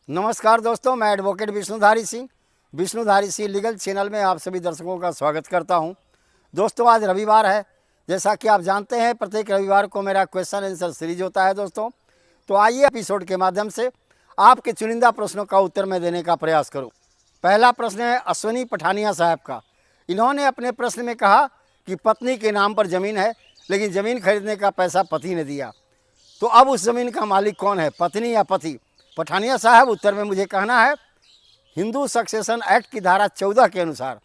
नमस्कार दोस्तों, मैं advocate Vishnudhari Singh legal channel में आप सभी दर्शकों का स्वागत करता हूं। दोस्तों, आज रविवार है। जैसा कि आप जानते हैं, प्रत्येक रविवार को मेरा क्वेश्चन आंसर सीरीज होता है दोस्तों। तो आइए एपिसोड के माध्यम से आपके चुनिंदा प्रश्नों का उत्तर मैं देने का प्रयास करूँ। पहला प्रश्न है अश्वनी पठानिया साहब का। इन्होंने अपने प्रश्न में कहा कि पत्नी के नाम पर ज़मीन है, लेकिन ज़मीन खरीदने का पैसा पति ने दिया। तो अब उस ज़मीन का मालिक कौन है, पत्नी या पति? पठानिया साहब, उत्तर में मुझे कहना है हिंदू सक्सेशन एक्ट की धारा 14 के अनुसार,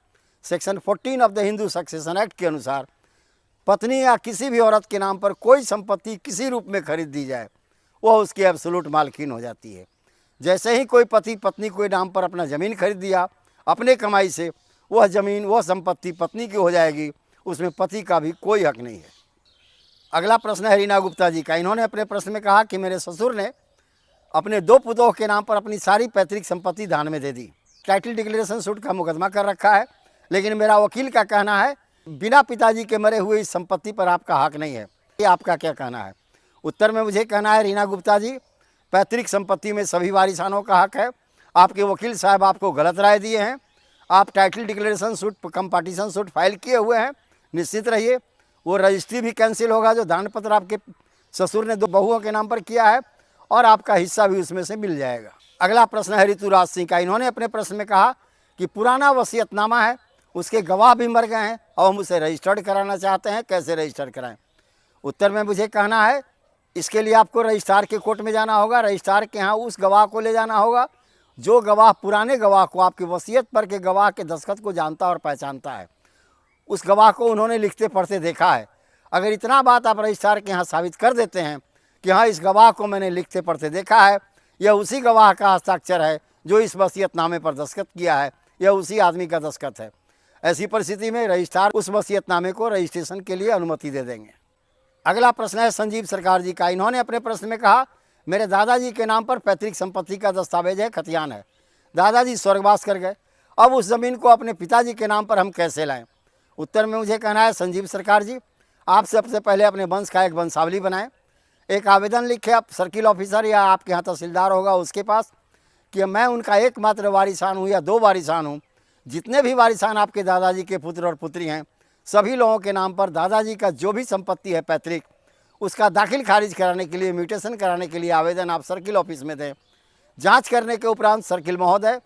section 14 of the Hindu succession act के अनुसार, पत्नी या किसी भी औरत के नाम पर कोई संपत्ति किसी रूप में खरीद दी जाए, वह उसकी एब्सोल्यूट मालकिन हो जाती है। जैसे ही कोई पति पत्नी के नाम पर अपना ज़मीन खरीद दिया अपने कमाई से, वह ज़मीन वह संपत्ति पत्नी की हो जाएगी, उसमें पति का भी कोई हक नहीं है। अगला प्रश्न है रीना गुप्ता जी का। इन्होंने अपने प्रश्न में कहा कि मेरे ससुर ने अपने 2 पुतों के नाम पर अपनी सारी पैतृक संपत्ति दान में दे दी। टाइटल डिक्लेरेशन सूट का मुकदमा कर रखा है, लेकिन मेरा वकील का कहना है बिना पिताजी के मरे हुए इस संपत्ति पर आपका हक नहीं है। ये आपका क्या कहना है? उत्तर में मुझे कहना है रीना गुप्ता जी, पैतृक संपत्ति में सभी वारिसानों का हक है। आपके वकील साहब आपको गलत राय दिए हैं। आप टाइटल डिक्लेरेशन सूट कम पार्टीशन सूट फाइल किए हुए हैं, निश्चित रहिए वो रजिस्ट्री भी कैंसिल होगा जो दान पत्र आपके ससुर ने 2 बहुओं के नाम पर किया है, और आपका हिस्सा भी उसमें से मिल जाएगा। अगला प्रश्न है ऋतुराज सिंह का। इन्होंने अपने प्रश्न में कहा कि पुराना वसीयतनामा है, उसके गवाह भी मर गए हैं और हम उसे रजिस्टर्ड कराना चाहते हैं, कैसे रजिस्टर्ड कराएं? उत्तर में मुझे कहना है इसके लिए आपको रजिस्ट्रार के कोर्ट में जाना होगा। रजिस्ट्रार के यहाँ उस गवाह को ले जाना होगा जो गवाह पुराने गवाह को, आपकी वसीयत पर के गवाह के दस्तखत को जानता और पहचानता है। उस गवाह को उन्होंने लिखते पढ़ते देखा है। अगर इतना बात आप रजिस्ट्रार के यहाँ साबित कर देते हैं कि हाँ, इस गवाह को मैंने लिखते पढ़ते देखा है, यह उसी गवाह का हस्ताक्षर है जो इस वसीयतनामे पर दस्तखत किया है, यह उसी आदमी का दस्तखत है, ऐसी परिस्थिति में रजिस्ट्रार उस वसीयतनामे को रजिस्ट्रेशन के लिए अनुमति दे देंगे। अगला प्रश्न है संजीव सरकार जी का। इन्होंने अपने प्रश्न में कहा मेरे दादाजी के नाम पर पैतृक संपत्ति का दस्तावेज है, खतियान है। दादाजी स्वर्गवास कर गए, अब उस ज़मीन को अपने पिताजी के नाम पर हम कैसे लाएँ? उत्तर में मुझे कहना है संजीव सरकार जी, आप सबसे पहले अपने वंश का एक वंशावली बनाएं। एक आवेदन लिखे आप सर्किल ऑफिसर या आपके यहाँ तहसीलदार होगा उसके पास कि मैं उनका एकमात्र वारिसान हूँ या 2 वारिसान हूँ। जितने भी वारिसान आपके दादाजी के पुत्र और पुत्री हैं, सभी लोगों के नाम पर दादाजी का जो भी संपत्ति है पैतृक, उसका दाखिल खारिज कराने के लिए, म्यूटेशन कराने के लिए आवेदन आप सर्किल ऑफिस में दें। जाँच करने के उपरांत सर्किल महोदय,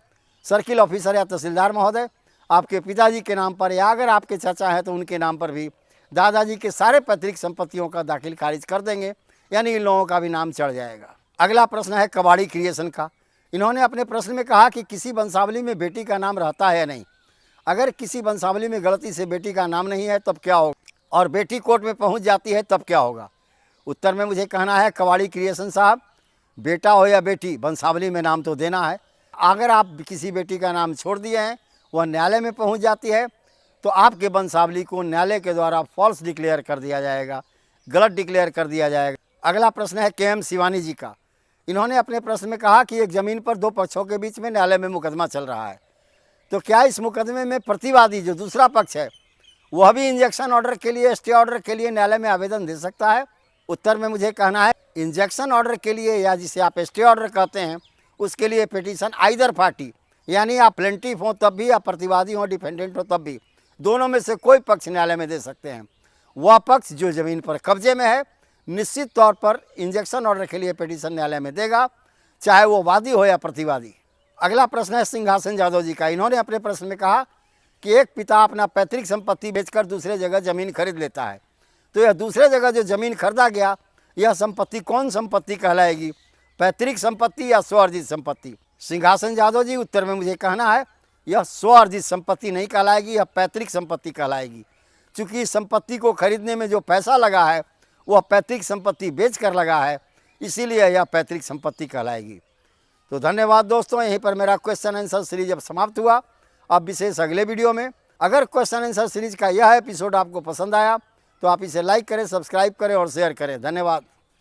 सर्किल ऑफिसर या तहसीलदार महोदय आपके पिताजी के नाम पर या अगर आपके चाचा हैं तो उनके नाम पर भी दादाजी के सारे पैतृक संपत्तियों का दाखिल खारिज कर देंगे, यानी इन लोगों का भी नाम चढ़ जाएगा। अगला प्रश्न है कबाड़ी क्रिएशन का। इन्होंने अपने प्रश्न में कहा कि किसी वंशावली में बेटी का नाम रहता है या नहीं। अगर किसी वंशावली में गलती से बेटी का नाम नहीं है तब क्या होगा, और बेटी कोर्ट में पहुंच जाती है तब क्या होगा? उत्तर में मुझे कहना है कबाड़ी क्रिएशन साहब, बेटा हो या बेटी, वंशावली में नाम तो देना है। अगर आप किसी बेटी का नाम छोड़ दिए हैं, वह न्यायालय में पहुँच जाती है, तो आपके वंशावली को न्यायालय के द्वारा फॉल्स डिक्लेयर कर दिया जाएगा, गलत डिक्लेयर कर दिया जाएगा। अगला प्रश्न है के एम शिवानी जी का। इन्होंने अपने प्रश्न में कहा कि एक ज़मीन पर 2 पक्षों के बीच में न्यायालय में मुकदमा चल रहा है, तो क्या इस मुकदमे में प्रतिवादी जो दूसरा पक्ष है वह भी इंजेक्शन ऑर्डर के लिए, स्टे ऑर्डर के लिए न्यायालय में आवेदन दे सकता है? उत्तर में मुझे कहना है इंजेक्शन ऑर्डर के लिए या जिसे आप स्टे ऑर्डर कहते हैं, उसके लिए पिटीशन आइदर पार्टी, यानी आप प्लेंटिफ हो तब भी या प्रतिवादी हो, डिफेंडेंट हो तब भी, दोनों में से कोई पक्ष न्यायालय में दे सकते हैं। वह पक्ष जो ज़मीन पर कब्जे में है निश्चित तौर पर इंजेक्शन ऑर्डर के लिए पिटीशन न्यायालय में देगा, चाहे वो वादी हो या प्रतिवादी। अगला प्रश्न है सिंहासन यादव जी का। इन्होंने अपने प्रश्न में कहा कि एक पिता अपना पैतृक संपत्ति बेचकर दूसरे जगह ज़मीन खरीद लेता है, तो यह दूसरे जगह जो ज़मीन खरीदा गया, यह संपत्ति कौन संपत्ति कहलाएगी, पैतृक संपत्ति या स्वअर्जित संपत्ति? सिंहासन यादव जी, उत्तर में मुझे कहना है यह स्वअर्जित संपत्ति नहीं कहलाएगी, यह पैतृक संपत्ति कहलाएगी। चूँकि इस संपत्ति को खरीदने में जो पैसा लगा है वह पैतृक संपत्ति बेच कर लगा है, इसीलिए यह पैतृक संपत्ति कहलाएगी। तो धन्यवाद दोस्तों, यहीं पर मेरा क्वेश्चन आंसर सीरीज अब समाप्त हुआ। अब विशेष अगले वीडियो में, अगर क्वेश्चन आंसर सीरीज का यह एपिसोड आपको पसंद आया तो आप इसे लाइक करें, सब्सक्राइब करें और शेयर करें। धन्यवाद।